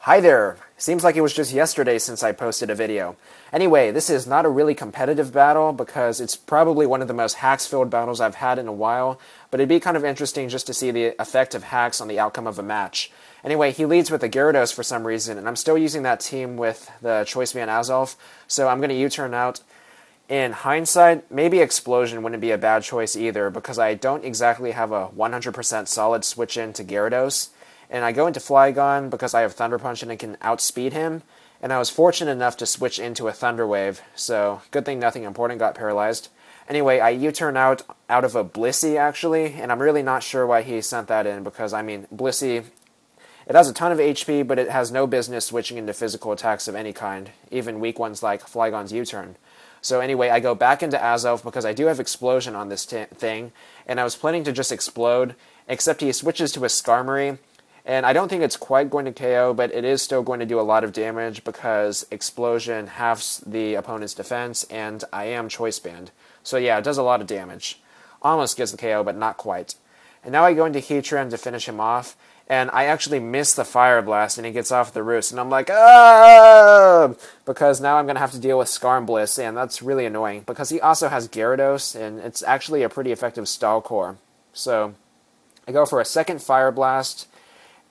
Hi there! Seems like it was just yesterday since I posted a video. Anyway, this is not a really competitive battle because it's probably one of the most hacks-filled battles I've had in a while, but it'd be kind of interesting just to see the effect of hacks on the outcome of a match. Anyway, he leads with the Gyarados for some reason, and I'm still using that team with the Choice Band Azelf, so I'm going to U-turn out. In hindsight, maybe Explosion wouldn't be a bad choice either, because I don't exactly have a 100% solid switch in to Gyarados. And I go into Flygon because I have Thunder Punch and I can outspeed him. And I was fortunate enough to switch into a Thunder Wave, so good thing nothing important got paralyzed. Anyway, I U-turn out of a Blissey, actually, and I'm really not sure why he sent that in, because, I mean, Blissey, it has a ton of HP, but it has no business switching into physical attacks of any kind, even weak ones like Flygon's U-turn. So anyway, I go back into Azelf because I do have Explosion on this thing, and I was planning to just explode, except he switches to a Skarmory, and I don't think it's quite going to KO, but it is still going to do a lot of damage because Explosion halves the opponent's defense, and I am Choice Band. So yeah, it does a lot of damage. Almost gets the KO, but not quite. And now I go into Heatran to finish him off, and I actually miss the Fire Blast, and he gets off the roost, and I'm like, ah! Because now I'm going to have to deal with Skarmory, and that's really annoying, because he also has Gyarados, and it's actually a pretty effective Stall Core. So I go for a second Fire Blast,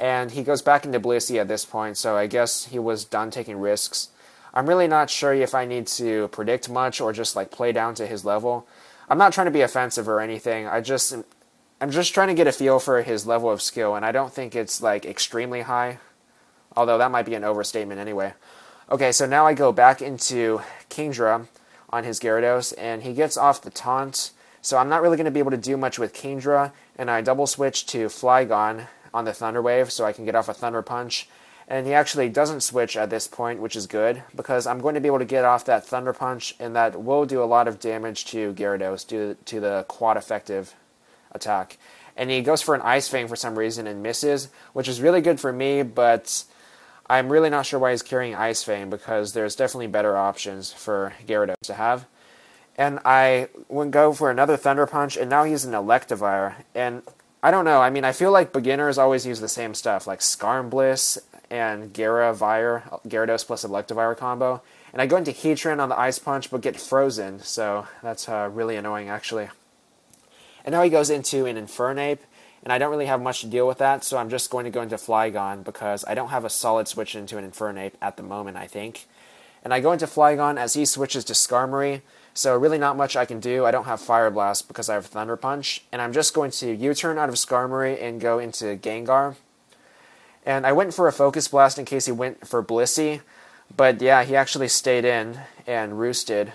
and he goes back into Blissey at this point, so I guess he was done taking risks. I'm really not sure if I need to predict much or just like play down to his level. I'm not trying to be offensive or anything. I'm just trying to get a feel for his level of skill, and I don't think it's like extremely high, although that might be an overstatement anyway. Okay, so now I go back into Kingdra on his Gyarados, and he gets off the taunt, so I'm not really going to be able to do much with Kingdra, and I double switch to Flygon on the Thunder Wave so I can get off a Thunder Punch. And he actually doesn't switch at this point, which is good, because I'm going to be able to get off that Thunder Punch, and that will do a lot of damage to Gyarados due to the quad effective attack. And he goes for an Ice Fang for some reason and misses, which is really good for me, but I'm really not sure why he's carrying Ice Fang, because there's definitely better options for Gyarados to have. And I would go for another Thunder Punch, and now he's an Electivire, and I don't know, I mean, I feel like beginners always use the same stuff, like Skarmory and Gyarados plus Electivire combo. And I go into Heatran on the Ice Punch, but get frozen, so that's really annoying, actually. And now he goes into an Infernape, and I don't really have much to deal with that, so I'm just going to go into Flygon, because I don't have a solid switch into an Infernape at the moment, I think. And I go into Flygon as he switches to Skarmory, so really not much I can do. I don't have Fire Blast because I have Thunder Punch, and I'm just going to U-turn out of Skarmory and go into Gengar. And I went for a Focus Blast in case he went for Blissey, but yeah, he actually stayed in and roosted.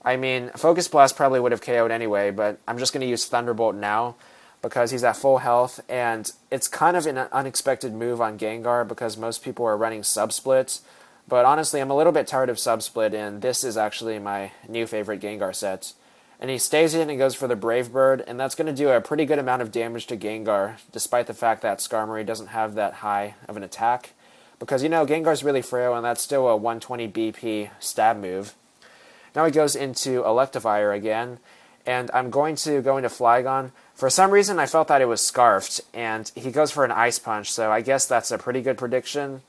I mean, Focus Blast probably would have KO'd anyway, but I'm just going to use Thunderbolt now because he's at full health, and it's kind of an unexpected move on Gengar because most people are running Sub-Split. But honestly, I'm a little bit tired of Sub-Split, and this is actually my new favorite Gengar set. And he stays in and goes for the Brave Bird, and that's going to do a pretty good amount of damage to Gengar, despite the fact that Skarmory doesn't have that high of an attack. Because, you know, Gengar's really frail, and that's still a 120 BP stab move. Now he goes into Electivire again, and I'm going to go into Flygon. For some reason, I felt that it was Scarfed, and he goes for an Ice Punch, so I guess that's a pretty good prediction.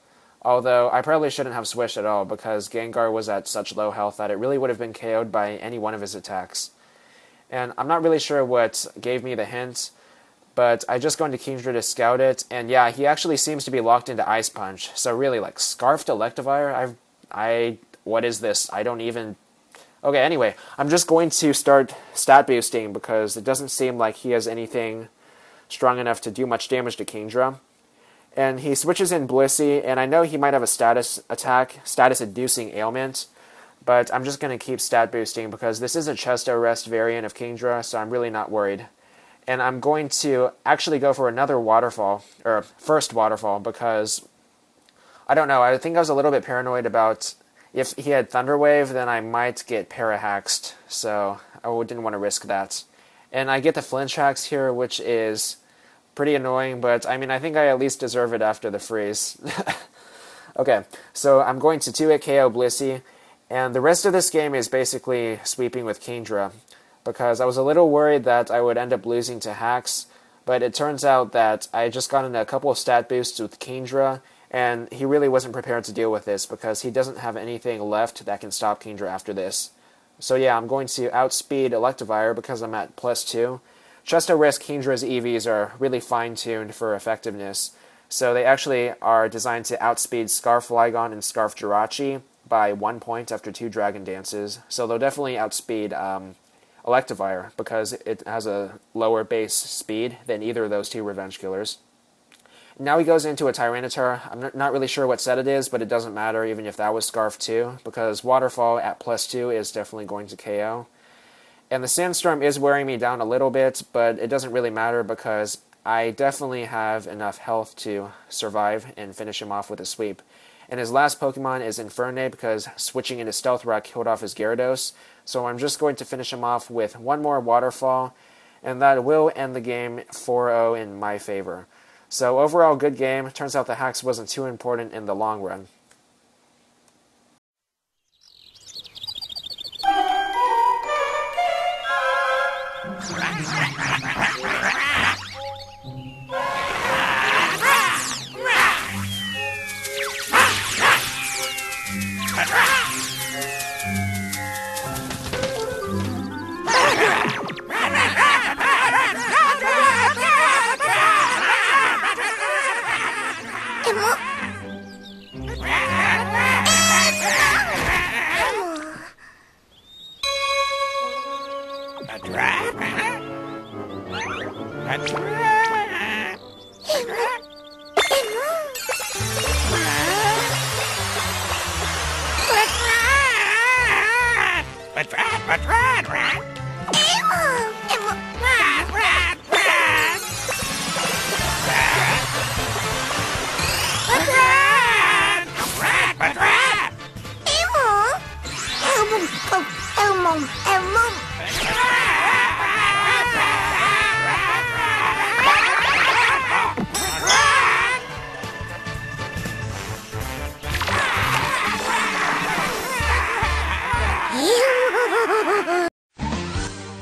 Although, I probably shouldn't have switched at all, because Gengar was at such low health that it really would have been KO'd by any one of his attacks. And I'm not really sure what gave me the hint, but I just go into Kingdra to scout it, and yeah, he actually seems to be locked into Ice Punch. So really, like, Scarfed Electivire? What is this? I don't even... Okay, anyway, I'm just going to start stat boosting, because it doesn't seem like he has anything strong enough to do much damage to Kingdra. And he switches in Blissey, and I know he might have a status attack, status-inducing ailment, but I'm just going to keep stat boosting because this is a Chesto Rest variant of Kingdra, so I'm really not worried. And I'm going to actually go for another Waterfall, or first Waterfall, because, I don't know, I think I was a little bit paranoid about if he had Thunder Wave, then I might get Parahaxed, so I didn't want to risk that. And I get the Flinch Hacks here, which is pretty annoying, but I mean, I think I at least deserve it after the freeze. Okay, so I'm going to 2-hit KO Blissey, and the rest of this game is basically sweeping with Kingdra, because I was a little worried that I would end up losing to hacks, but it turns out that I just got in a couple of stat boosts with Kingdra, and he really wasn't prepared to deal with this because he doesn't have anything left that can stop Kingdra after this. So yeah, I'm going to outspeed Electivire because I'm at +2. Just a risk, Kingdra's EVs are really fine-tuned for effectiveness, so they actually are designed to outspeed Scarf Flygon and Scarf Jirachi by 1 point after 2 Dragon Dances, so they'll definitely outspeed Electivire because it has a lower base speed than either of those 2 Revenge Killers. Now he goes into a Tyranitar. I'm not really sure what set it is, but it doesn't matter even if that was Scarf 2, because Waterfall at +2 is definitely going to KO. And the Sandstorm is wearing me down a little bit, but it doesn't really matter because I definitely have enough health to survive and finish him off with a sweep. And his last Pokemon is Infernape because switching into Stealth Rock killed off his Gyarados, so I'm just going to finish him off with one more Waterfall, and that will end the game 4-0 in my favor. So overall, good game. Turns out the hacks wasn't too important in the long run.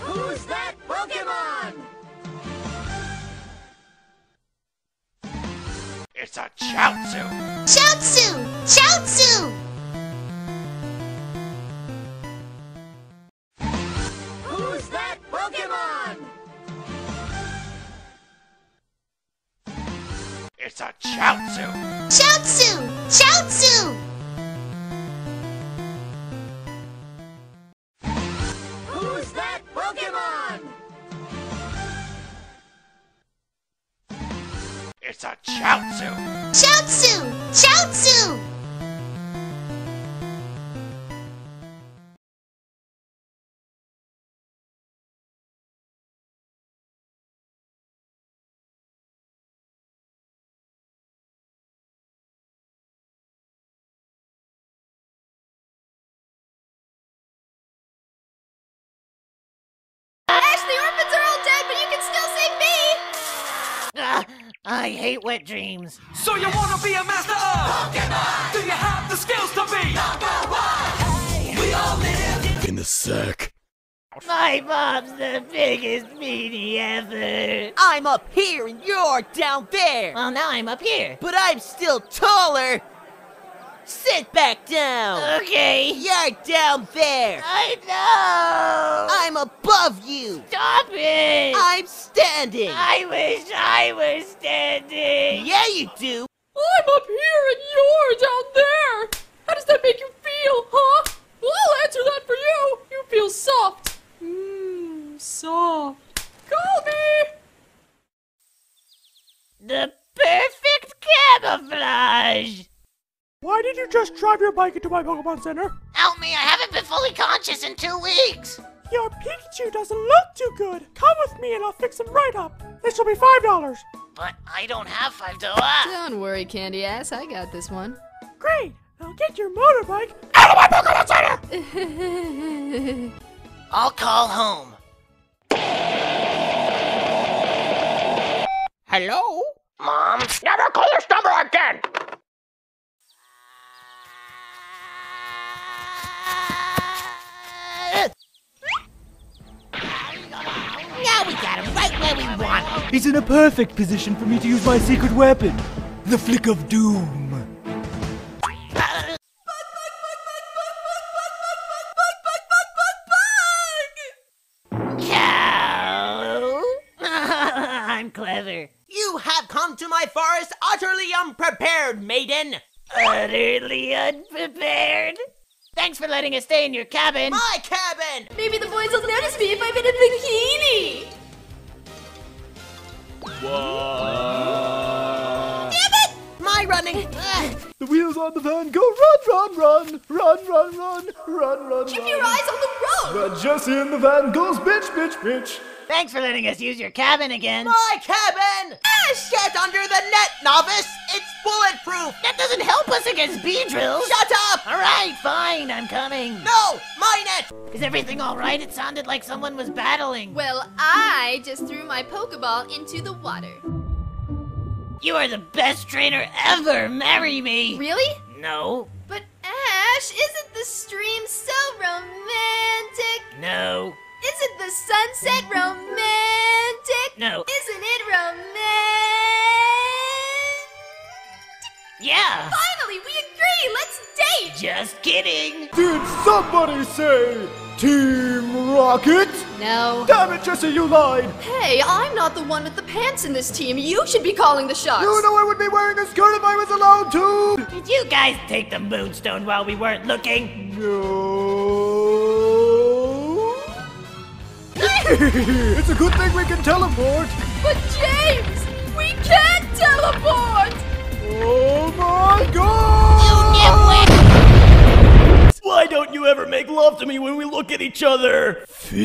Who's that Pokemon? It's a Chaozu! Chaozu! Chaozu! Who's that Pokemon? It's a Chaozu! Chaozu! Chaozu! Who's that Pokemon? It's a Chaozu! Chaozu! Chaozu! Ashley, orphans are all dead, but you can still save me! I hate wet dreams. So you wanna be a master of Pokemon? Do you have the skills to be #1? We all live in the sack. My mom's the biggest meanie ever. I'm up here and you're down there. Well, now I'm up here. But I'm still taller. Sit back down. Okay. You're down there. I know. I'm above you. Stop it. I'm standing. I wish I was standing. Yeah, you do. I'm up here and you're down there! How does that make you feel, huh? Well, I'll answer that for you! You feel soft. Soft. Call me! The perfect camouflage. Why did you just drive your bike into my Pokemon Center? Help me, I haven't been fully conscious in 2 weeks. Your Pikachu doesn't look too good. Come with me and I'll fix him right up. This will be $5. But I don't have $5. Don't worry, Candy Ass. I got this one. Great. Now get your motorbike out of my Pokemon Center! I'll call home. Hello? Mom? Never call this number again! Now we got him right where we want him. He's in a perfect position for me to use my secret weapon. the flick of doom. Cow. I'm clever. You have come to my forest utterly unprepared, maiden. Utterly unprepared. Thanks for letting us stay in your cabin. My cabin! Maybe the boys will notice me if I'm in a bikini. Damn it! My running. The wheels on the van go run, run, run, run, run, run, run, run. Keep your eyes on the road. But Jesse in the van goes bitch, bitch, bitch. Thanks for letting us use your cabin again. My cabin! Ash! Get under the net, novice! It's bulletproof! That doesn't help us against bee drills. Shut up! All right, fine, I'm coming. No! My net! Is everything all right? It sounded like someone was battling. Well, I just threw my Pokeball into the water. You are the best trainer ever. Marry me. Really? No. But Ash, isn't the stream so romantic? No. Isn't the sunset romantic? No. Isn't it romantic? Yeah. Finally, we agree! Let's date! Just kidding. Did somebody say Team Rocket? No. Damn it, Jesse, you lied. Hey, I'm not the one with the pants in this team. You should be calling the shots. You know I would be wearing a skirt if I was allowed to. Did you guys take the moonstone while we weren't looking? No. It's a good thing we can teleport. But James, we can't teleport! Oh my god! Why don't you ever make love to me when we look at each other? Feeding.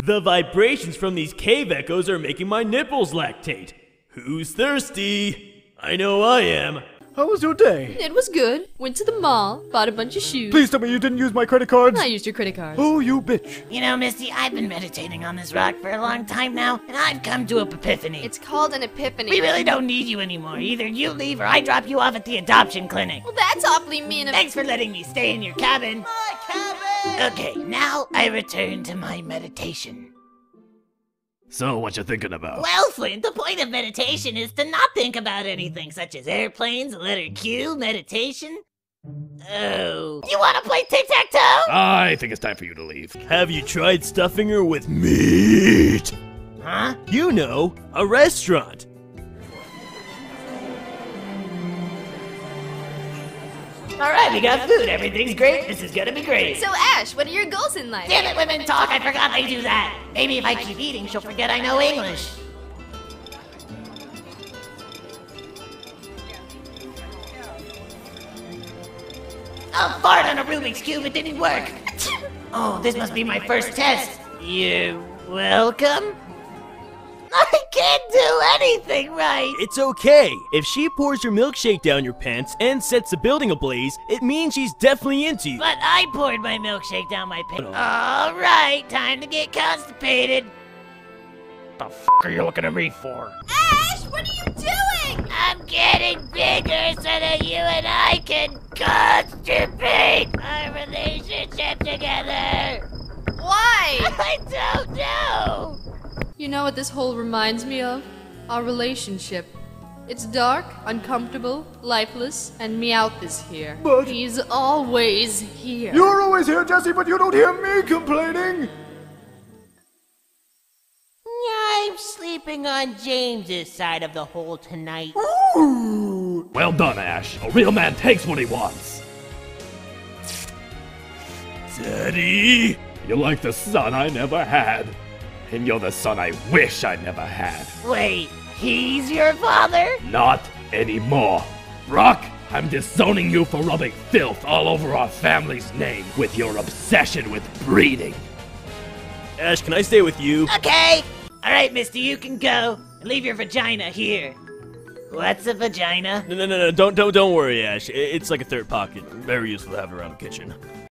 The vibrations from these cave echoes are making my nipples lactate. Who's thirsty? I know I am. How was your day? It was good. Went to the mall, bought a bunch of shoes. Please tell me you didn't use my credit cards. I used your credit card. Oh, you bitch. You know, Misty, I've been meditating on this rock for a long time now, and I've come to an epiphany. It's called an epiphany. We really don't need you anymore. Either you leave or I drop you off at the adoption clinic. Well, that's awfully mean of Thanks for letting me stay in your cabin. My cabin! Okay, now I return to my meditation. So, what you thinking about? Well, Flint, the point of meditation is to not think about anything such as airplanes, the letter Q, meditation. Oh. You want to play tic-tac-toe? I think it's time for you to leave. Have you tried stuffing her with meat? Huh? You know, a restaurant. Alright, we got food. Everything's great. This is gonna be great. So, Ash, what are your goals in life? Damn it, women talk. I forgot they do that. Maybe if I keep eating, she'll forget I know English. A fart on a Rubik's Cube, it didn't work. Oh, this must be my first test. You're welcome? I can't do anything right. It's okay. If she pours your milkshake down your pants and sets the building ablaze, it means she's definitely into you. But I poured my milkshake down my pants. Alright, time to get constipated. The f are you looking at me for? Ash, what are you doing? I'm getting bigger so that you and I can constipate our relationship together. Why? I don't know. You know what this hole reminds me of? Our relationship. It's dark, uncomfortable, lifeless, and Meowth is here. But- He's always here. You're always here, Jesse, but you don't hear me complaining. I'm sleeping on James's side of the hole tonight. Well done, Ash. A real man takes what he wants. Daddy, you're like the son I never had. And you're the son I wish I never had. Wait, he's your father? Not anymore. Brock, I'm disowning you for rubbing filth all over our family's name with your obsession with breeding. Ash, can I stay with you? Okay. Alright, mister, you can go. Leave your vagina here. What's a vagina? No, don't worry, Ash. It's like a third pocket. Very useful to have around the kitchen.